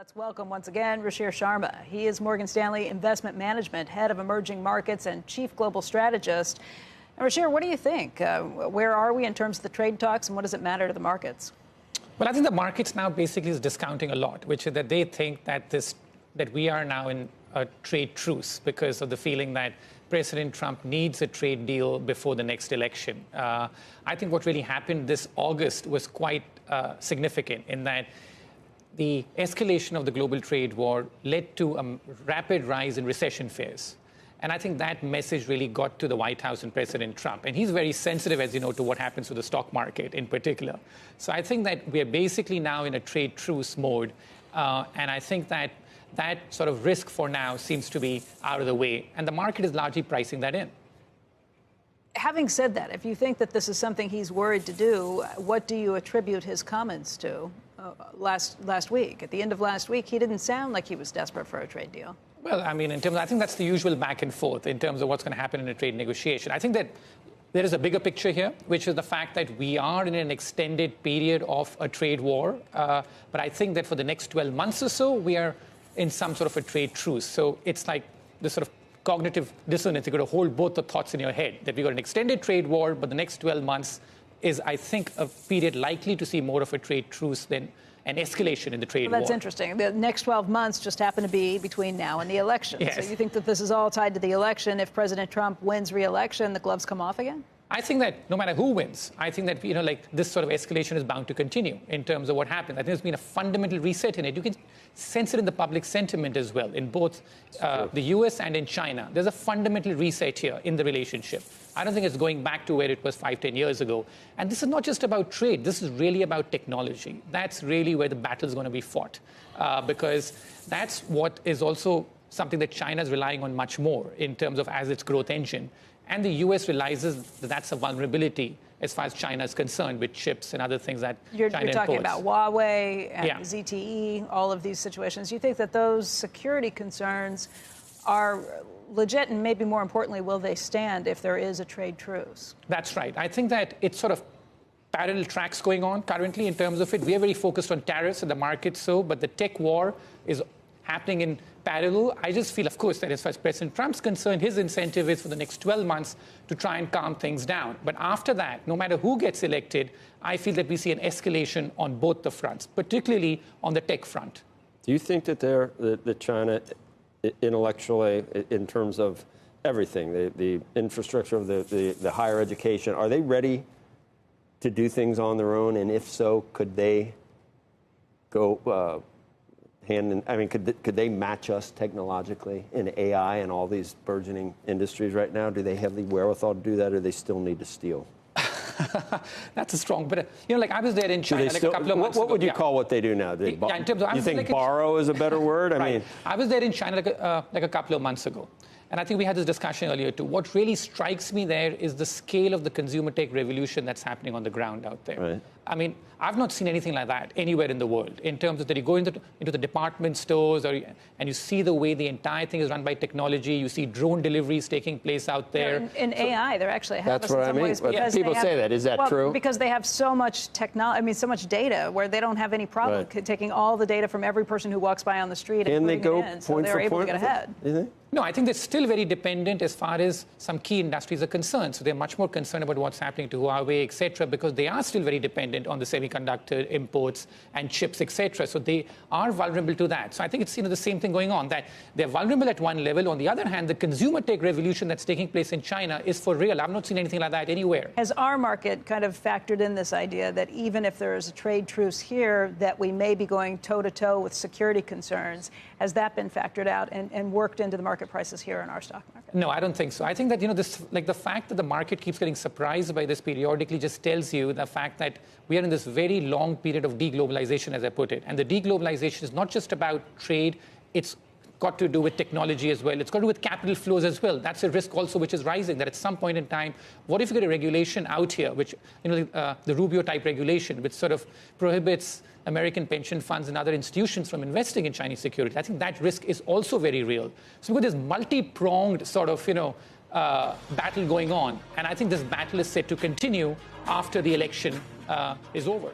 Let's welcome once again Ruchir Sharma. He is Morgan Stanley Investment Management, head of emerging markets and chief global strategist. And Ruchir, what do you think? Where are we in terms of the trade talks, and what does it matter to the markets? Well, I think the markets now basically is discounting a lot, which is that they think that we are now in a trade truce because of the feeling that President Trump needs a trade deal before the next election. I think what really happened this August was quite significant in that the escalation of the global trade war led to a rapid rise in recession fears. And I think that message really got to the White House and President Trump. And he's very sensitive, as you know, to what happens to the stock market in particular. So I think that we are basically now in a trade truce mode. And I think that sort of risk for now seems to be out of the way. And the market is largely pricing that in. Having said that, if you think that this is something he's worried to do, what do you attribute his comments to last week? At the end of last week, he didn't sound like he was desperate for a trade deal. Well, I mean, I think that's the usual back and forth in terms of what's going to happen in a trade negotiation. I think that there is a bigger picture here, which is the fact that we are in an extended period of a trade war. But I think that for the next 12 months or so, we are in some sort of a trade truce. So it's like this sort of cognitive dissonance. You've got to hold both the thoughts in your head, that we've got an extended trade war, but the next 12 months is, I think, a period likely to see more of a trade truce than an escalation in the trade war. That's interesting. The next 12 months just happen to be between now and the election. Yes. So you think that this is all tied to the election? If President Trump wins re-election, the gloves come off again? I think that no matter who wins, I think that, this sort of escalation is bound to continue in terms of what happens. I think there's been a fundamental reset in it. You can sense it in the public sentiment as well, in both the U.S. and in China. There's a fundamental reset here in the relationship. I don't think it's going back to where it was 5-10 years ago. And this is not just about trade. This is really about technology. That's really where the battle is going to be fought, because that's what is also something that China is relying on much more in terms of as its growth engine. And the U.S. realizes that that's a vulnerability as far as China is concerned with chips and other things that China imports. You're talking about Huawei and ZTE, all of these situations. You think that those security concerns are legit, and maybe more importantly, will they stand if there is a trade truce? That's right. I think that it's sort of parallel tracks going on currently in terms of it. We are very focused on tariffs and the market, but the tech war is happening in parallel. I just feel, of course, that as far as President Trump's concerned, his incentive is for the next 12 months to try and calm things down. But after that, no matter who gets elected, I feel that we see an escalation on both the fronts, particularly on the tech front. Do you think that China, intellectually, in terms of everything, the infrastructure of the higher education, are they ready to do things on their own? And if so, could they go could they match us technologically in AI and all these burgeoning industries right now? Do they have the wherewithal to do that, or they still need to steal? That's a strong, but I was there in China a couple of months ago. What would you call what they do now? You think borrow is a better word? Right. I was there in China like a couple of months ago. And I think we had this discussion earlier, too. What really strikes me there is the scale of the consumer tech revolution that's happening on the ground out there. Right. I mean, I've not seen anything like that anywhere in the world in terms of that you go into the department stores and you see the way the entire thing is run by technology. You see drone deliveries taking place out there. In AI, they're actually ahead of us in some ways. That's what I mean. People say that. Is that true? Because they have so much technology, so much data, where they don't have any problem taking all the data from every person who walks by on the street and putting it in. So they're able to get ahead. No, I think they're still very dependent as far as some key industries are concerned. So they're much more concerned about what's happening to Huawei, et cetera, because they are still very dependent on the semiconductor imports and chips, et cetera. So they are vulnerable to that. So I think it's the same thing going on, that they're vulnerable at one level. On the other hand, the consumer tech revolution that's taking place in China is for real. I've not seen anything like that anywhere. Has our market kind of factored in this idea that even if there is a trade truce here, that we may be going toe-to-toe with security concerns? Has that been factored out and worked into the market prices here in our stock market? No, I don't think so. I think that, the fact that the market keeps getting surprised by this periodically just tells you the fact that we are in this very long period of deglobalization, as I put it. And the deglobalization is not just about trade. It's got to do with technology as well. It's got to do with capital flows as well. That's a risk also which is rising, that at some point in time, what if you get a regulation out here, which, the Rubio-type regulation, which sort of prohibits American pension funds and other institutions from investing in Chinese securities? I think that risk is also very real. So with this multi-pronged sort of, battle going on, and I think this battle is set to continue after the election is over.